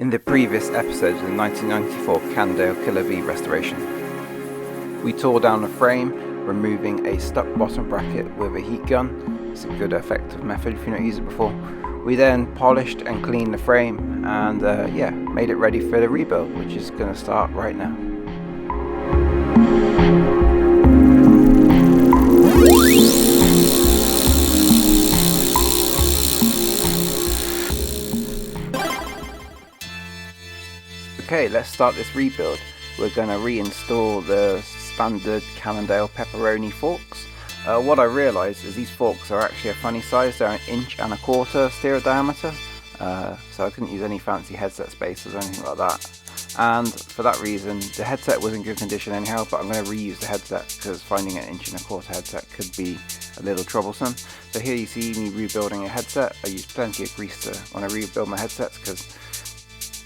In the previous episode of the 1994 Cannondale V restoration, we tore down the frame, removing a stuck bottom bracket with a heat gun. It's a good effective method if you've not used it before. We then polished and cleaned the frame and made it ready for the rebuild, which is going to start right now. Okay, let's start this rebuild. We're going to reinstall the standard Cannondale pepperoni forks. What I realised is these forks are actually a funny size. They're 1.25 inches stereo diameter, so I couldn't use any fancy headset spacers or anything like that. And for that reason, the headset was in good condition anyhow, but I'm going to reuse the headset because finding an 1.25 inch headset could be a little troublesome. So here you see me rebuilding a headset. I use plenty of grease when I rebuild my headsets because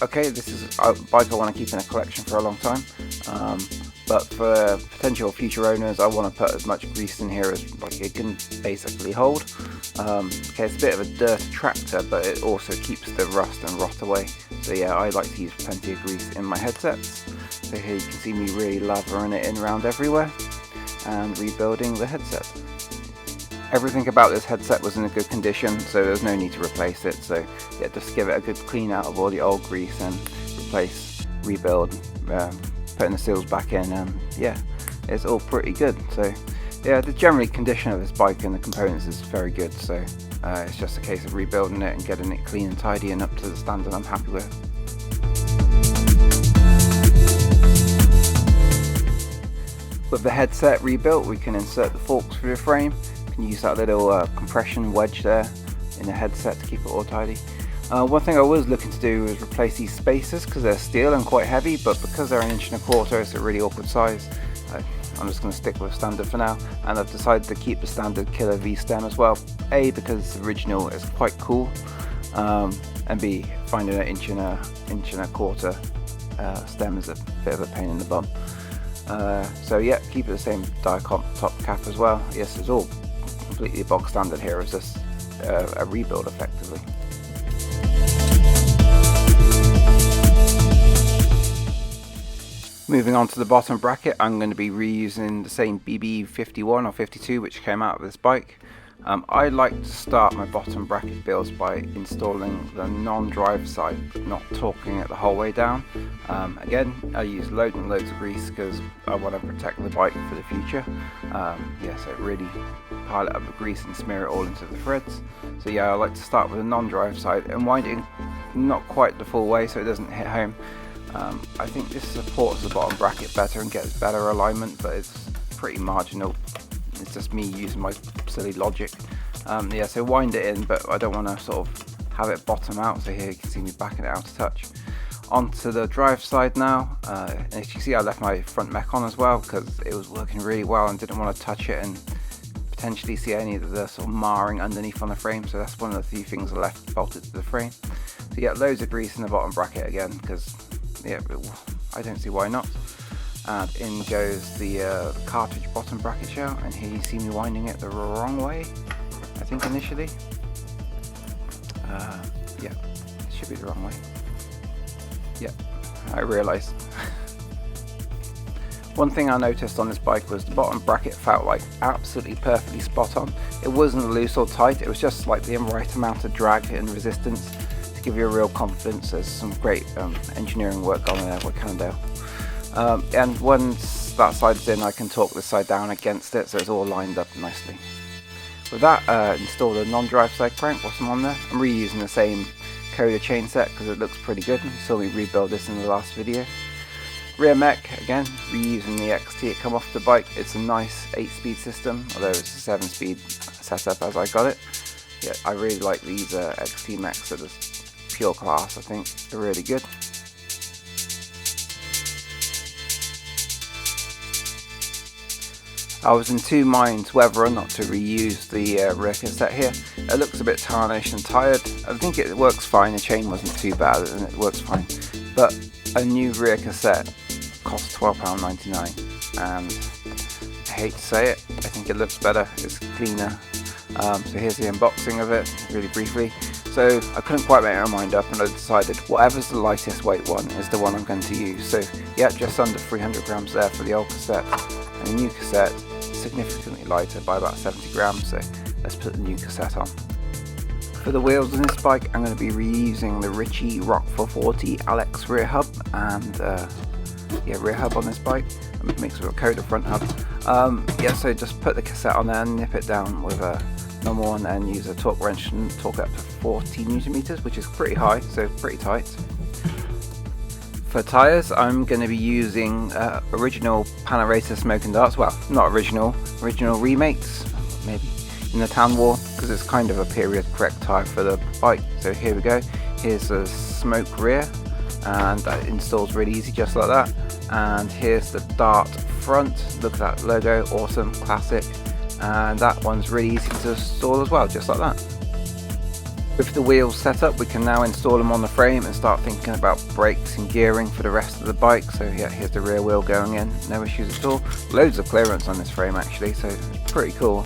this is a bike I want to keep in a collection for a long time, but for potential future owners I want to put as much grease in here as it can basically hold. It's a bit of a dirt tractor, but it also keeps the rust and rot away, so yeah, I like to use plenty of grease in my headsets. So here you can see me really lathering it in around everywhere and rebuilding the headset. Everything about this headset was in a good condition, so there's no need to replace it. So yeah, just give it a good clean out of all the old grease and rebuild, putting the seals back in, and yeah, it's all pretty good. So yeah, the general condition of this bike and the components is very good, so it's just a case of rebuilding it and getting it clean and tidy and up to the standard I'm happy with. With the headset rebuilt, we can insert the forks through the frame. Can use that little compression wedge there in the headset to keep it all tidy. One thing I was looking to do was replace these spacers because they're steel and quite heavy, but because they're 1.25 inches, it's a really awkward size. I'm just going to stick with standard for now, and I've decided to keep the standard Killer V stem as well. A, because the original is quite cool, and B, finding an 1.25 inch stem is a bit of a pain in the bum. So yeah, keep it the same Diacomp top cap as well. Yes, it's all completely bog standard here. It's just a rebuild effectively. Moving on to the bottom bracket, I'm going to be reusing the same BB51 or 52 which came out of this bike. I like to start my bottom bracket builds by installing the non-drive side, not torquing it the whole way down. Again, I use loads and loads of grease because I want to protect the bike for the future. So really pile it up with grease and smear it all into the threads. So yeah, I like to start with the non-drive side and wind it not quite the full way so it doesn't hit home. I think this supports the bottom bracket better and gets better alignment, but it's pretty marginal. It's just me using my silly logic. So wind it in, but I don't want to sort of have it bottom out, so here you can see me backing it out a touch. Onto the drive side now, and as you can see I left my front mech on as well because it was working really well and didn't want to touch it and potentially see any of the sort of marring underneath on the frame, so that's one of the few things I left bolted to the frame. So yeah, loads of grease in the bottom bracket again because yeah, I don't see why not. And in goes the cartridge bottom bracket shell, and here you see me winding it the wrong way, I think initially. Yeah, it should be the wrong way. Yeah, I realised. One thing I noticed on this bike was the bottom bracket felt like absolutely perfectly spot on. It wasn't loose or tight, it was just like the right amount of drag and resistance to give you a real confidence. There's some great engineering work on there with Cannondale. And once that side's in, I can torque this side down against it so it's all lined up nicely. With that, install the non-drive side crank whilst I'm on there. I'm reusing the same Coda chain set because it looks pretty good. You saw me rebuild this in the last video. Rear mech, again, reusing the XT it come off the bike. It's a nice 8-speed system, although it's a 7-speed setup as I got it. Yeah, I really like these XT mechs. They're just pure class, I think. They're really good. I was in two minds whether or not to reuse the rear cassette here. It looks a bit tarnished and tired. I think it works fine, the chain wasn't too bad and it works fine. But a new rear cassette costs £12.99 and I hate to say it, I think it looks better, it's cleaner. So here's the unboxing of it, really briefly. So I couldn't quite make my mind up, and I decided whatever's the lightest weight one is the one I'm going to use. So yeah, just under 300 grams there for the old cassette, and the new cassette significantly lighter by about 70 grams. So let's put the new cassette on. For the wheels on this bike, I'm going to be reusing the Ritchie Rock 440 Alex rear hub, and rear hub on this bike, mixed with a Coda front hub. So just put the cassette on there and nip it down with a normal one, and use a torque wrench and torque up to 40 Newton meters, which is pretty high, so pretty tight. For tyres, I'm going to be using original Panaracer Smoke and Darts. Well, not original remakes, maybe in the Tan War, because it's kind of a period correct tyre for the bike. So here we go. Here's the Smoke rear, and that installs really easy, just like that. And here's the Dart front. Look at that logo, awesome, classic. And that one's really easy to install as well, just like that. With the wheels set up, we can now install them on the frame and start thinking about brakes and gearing for the rest of the bike. So yeah, here's the rear wheel going in, no issues at all. Loads of clearance on this frame actually, so it's pretty cool.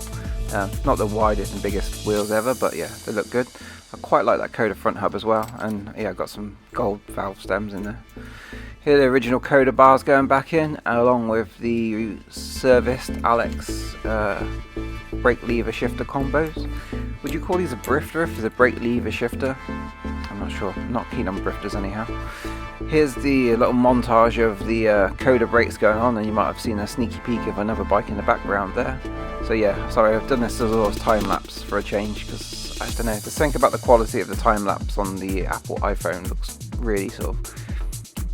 Not the widest and biggest wheels ever, but yeah, they look good. I quite like that Coda front hub as well, and yeah, I've got some gold valve stems in there. Here are the original Coda bars going back in, along with the serviced Alex brake lever shifter combos. Would you call these a brifter if it's a brake lever shifter? I'm not sure, I'm not keen on brifters anyhow. Here's the little montage of the Coda brakes going on, and you might have seen a sneaky peek of another bike in the background there. So yeah, sorry, I've done this as a time lapse for a change, because I don't know, the thing about the quality of the time lapse on the Apple iPhone looks really sort of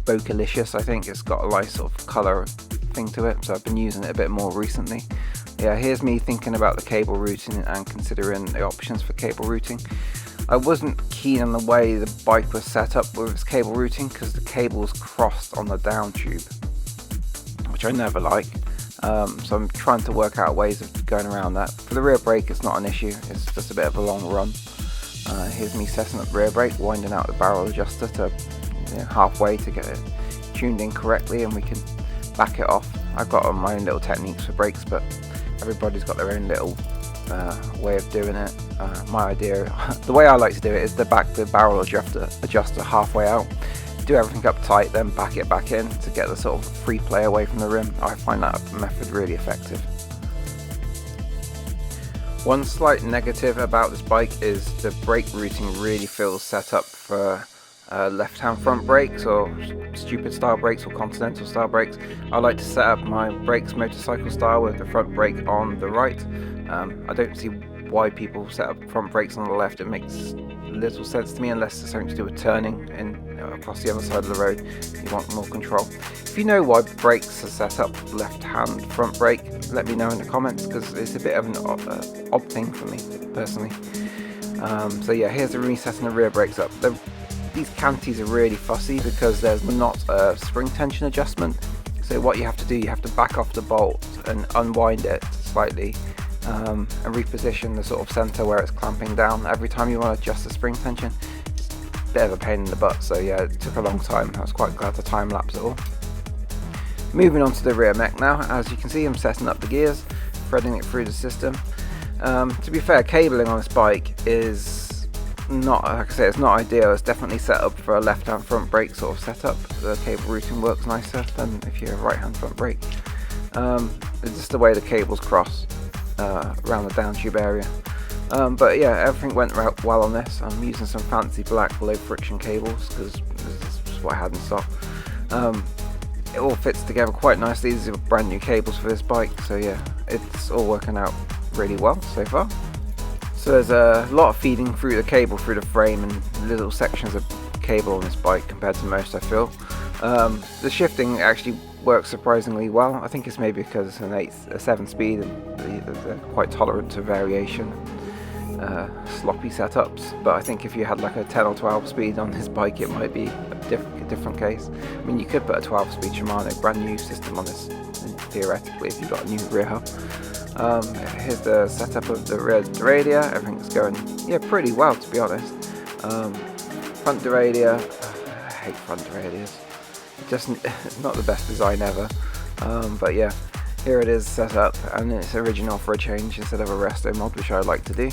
bokeh-licious. I think it's got a nice sort of colour thing to it, so I've been using it a bit more recently. Yeah, here's me thinking about the cable routing and considering the options for cable routing. I wasn't keen on the way the bike was set up with its cable routing, because the cable's crossed on the down tube, which I never like. So I'm trying to work out ways of going around that. For the rear brake, it's not an issue, it's just a bit of a long run. Here's me setting up the rear brake, winding out the barrel adjuster to halfway to get it tuned in correctly, and we can back it off. I've got my own little techniques for brakes, but everybody's got their own little way of doing it. My idea, the way I like to do it, is to back the barrel adjuster halfway out, do everything up tight, then back it back in to get the sort of free play away from the rim. I find that method really effective. One slight negative about this bike is the brake routing really feels set up for left-hand front brakes, or stupid style brakes, or continental style brakes. I like to set up my brakes motorcycle style with the front brake on the right. I don't see why people set up front brakes on the left. It makes little sense to me, unless it's something to do with turning across the other side of the road. You want more control. If you know why brakes are set up left-hand front brake, let me know in the comments, because it's a bit of an odd thing for me personally. So yeah, here's the resetting the rear brakes up. These canties are really fussy because there's not a spring tension adjustment. So what you have to do, you have to back off the bolt and unwind it slightly, and reposition the sort of center where it's clamping down every time you want to adjust the spring tension. It's a bit of a pain in the butt, so yeah, it took a long time. I was quite glad to time lapse it all. Moving on to the rear mech now. As you can see, I'm setting up the gears, threading it through the system. To be fair, cabling on this bike is not, like I say, it's not ideal. It's definitely set up for a left-hand front brake sort of setup. The cable routing works nicer than if you're a right-hand front brake. It's just the way the cables cross around the down tube area. But yeah, everything went well on this. I'm using some fancy black low friction cables because this is what I had in stock. It all fits together quite nicely. These are brand new cables for this bike, so yeah, it's all working out really well so far. So there's a lot of feeding through the cable through the frame, and little sections of cable on this bike compared to most, I feel. The shifting actually works surprisingly well. I think it's maybe because it's a 7-speed and they're quite tolerant to variation, sloppy setups. But I think if you had like a 10 or 12 speed on this bike, it might be a different case. I mean, you could put a 12-speed Shimano brand new system on this, theoretically, if you've got a new rear hub. Here's the setup of the rear derailleur. Everything's going pretty well, to be honest. Front derailleur, I hate front derailleurs. Just not the best design ever. But yeah, here it is set up, and it's original for a change instead of a resto mod, which I like to do.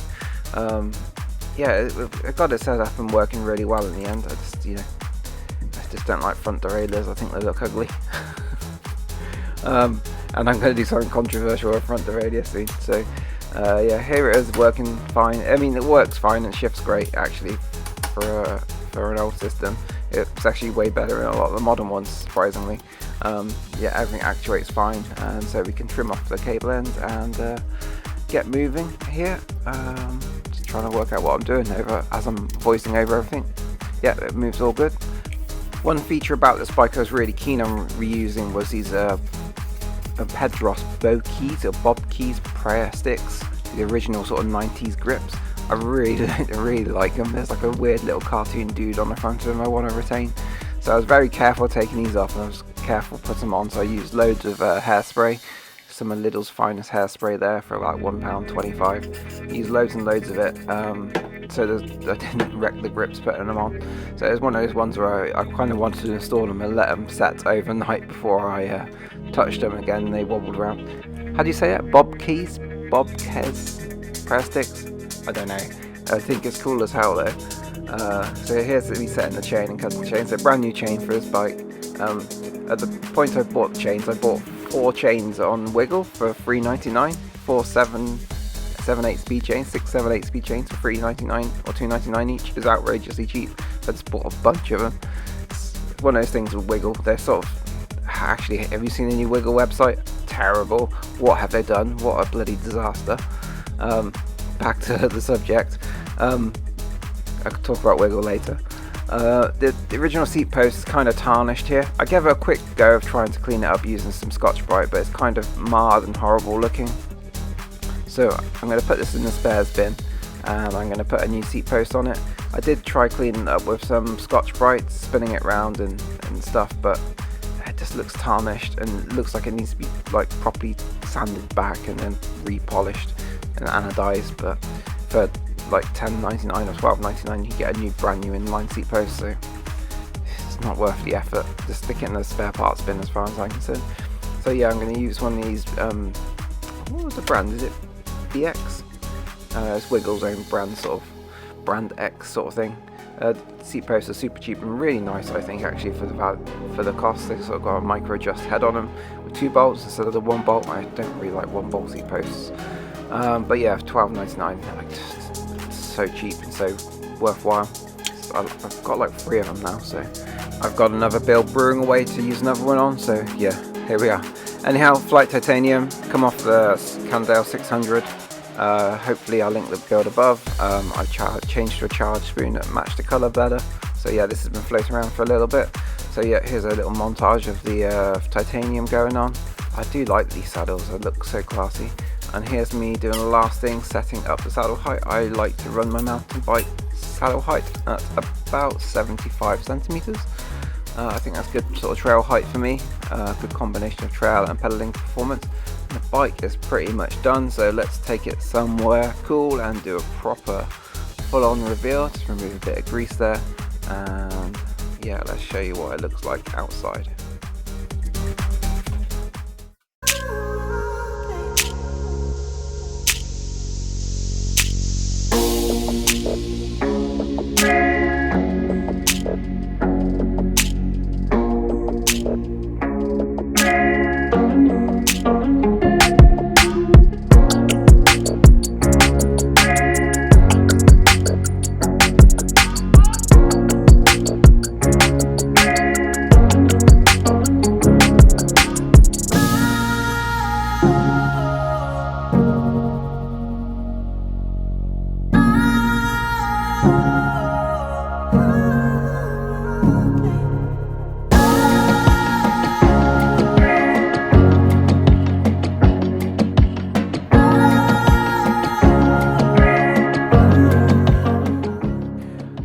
yeah, it got it set up and working really well in the end. I just don't like front derailleurs. I think they look ugly. And I'm going to do something controversial with front derailleur soon. So yeah, here it is working fine. I mean, it works fine and shifts great actually for an old system. It's actually way better than a lot of the modern ones, surprisingly. Yeah, everything actuates fine, and so we can trim off the cable ends and get moving here. Just trying to work out what I'm doing as I'm voicing over everything. Yeah, it moves all good. One feature about this bike I was really keen on reusing was these Pedros bob keys prayer sticks, the original sort of 90s grips. I really like them. There's like a weird little cartoon dude on the front of them I want to retain. So I was very careful taking these off, and I was careful putting them on. So I used loads of hairspray, some of Lidl's finest hairspray there for about £1.25. I used loads and loads of it, so I didn't wreck the grips putting them on. So it was one of those ones where I kind of wanted to install them and let them set overnight before I touched them again, and they wobbled around. How do you say it? Bob keys prayer sticks? I don't know. I think it's cool as hell though. So here's me setting the chain and cutting the chain. So brand new chain for this bike. At the point I bought the chains, I bought 4 chains on Wiggle for $3.99. 4 7/8 speed chains, 6 7/8 speed chains for $3.99 or $2.99 each. Is outrageously cheap. I just bought a bunch of them. It's one of those things with Wiggle. They're sort of actually. Have you seen the new Wiggle website? Terrible. What have they done? What a bloody disaster. Back to the subject. I could talk about Wiggle later. The original seat post is kind of tarnished here. I gave it a quick go of trying to clean it up using some Scotch-Brite, but it's kind of marred and horrible looking. So I'm going to put this in the spares bin, and I'm going to put a new seat post on it. I did try cleaning it up with some Scotch-Brite, spinning it around and stuff, but it just looks tarnished and looks like it needs to be like properly sanded back and then repolished and anodized. But for like $10.99 or $12.99 you get a new brand new inline seat post, so it's not worth the effort. Just stick it in the spare parts bin as far as I'm concerned. So yeah, I'm going to use one of these, what was the brand, is it BX? It's Wiggle's own brand, sort of brand X sort of thing. Seat posts are super cheap and really nice, I think, actually, for the cost. They've sort of got a micro adjust head on them with 2 bolts instead of the 1 bolt. I don't really like 1 bolt seat posts, but yeah, $12.99, like, so cheap and so worthwhile. I've got like 3 of them now, so I've got another build brewing away to use another one on. So yeah, here we are. Anyhow, Flight Titanium, come off the Cannondale 600. Hopefully I'll link the build above. I changed to a charge spoon that matched the colour better. So yeah, this has been floating around for a little bit. So yeah, here's a little montage of the titanium going on. I do like these saddles, they look so classy. And here's me doing the last thing, setting up the saddle height. I like to run my mountain bike saddle height at about 75 centimeters. I think that's good sort of trail height for me. Good combination of trail and pedaling performance. And the bike is pretty much done, so let's take it somewhere cool and do a proper full-on reveal. Just remove a bit of grease there, and yeah, let's show you what it looks like outside.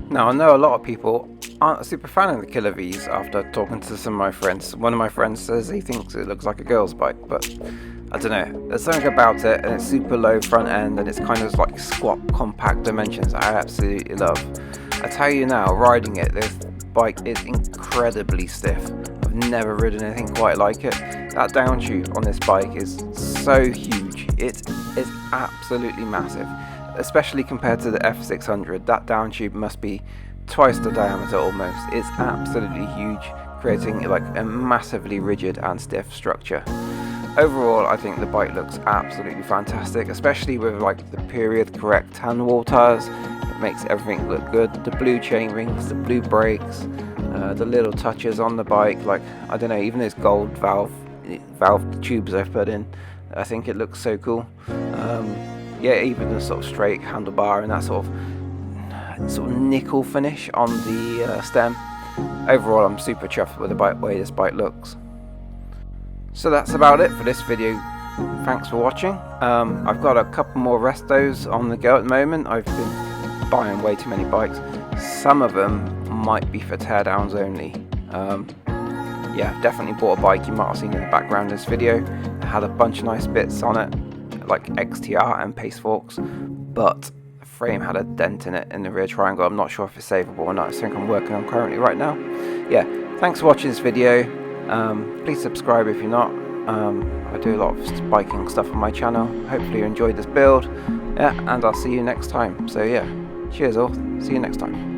Now, I know a lot of people aren't a super fan of the Killer V's after talking to some of my friends. One of my friends says he thinks it looks like a girl's bike, but I don't know. There's something about it, and it's super low front end, and it's kind of like squat, compact dimensions I absolutely love. I tell you now, riding it, this bike is incredibly stiff. I've never ridden anything quite like it. That downshoot on this bike is so huge. It is absolutely massive. especially compared to the F600. That down tube must be twice the diameter almost. It's absolutely huge, creating like a massively rigid and stiff structure. Overall, I think the bike looks absolutely fantastic, especially with like the period correct tan wall tires. It makes everything look good. The blue chain rings, the blue brakes, the little touches on the bike, like I don't know, even those gold valve tubes I've put in. I think it looks so cool. Yeah, even the sort of straight handlebar and that sort of nickel finish on the stem. Overall, I'm super chuffed with the way this bike looks. So that's about it for this video. Thanks for watching. I've got a couple more restos on the go at the moment. I've been buying way too many bikes. Some of them might be for teardowns only. Yeah, definitely bought a bike. You might have seen in the background of this video. It had a bunch of nice bits on it, like XTR and pace forks, but the frame had a dent in it in the rear triangle. I'm not sure if it's savable or not. It's something I'm working on currently right now. Yeah, thanks for watching this video. Please subscribe if you're not. I do a lot of biking stuff on my channel. Hopefully you enjoyed this build. Yeah, and I'll see you next time. So yeah, cheers all. See you next time.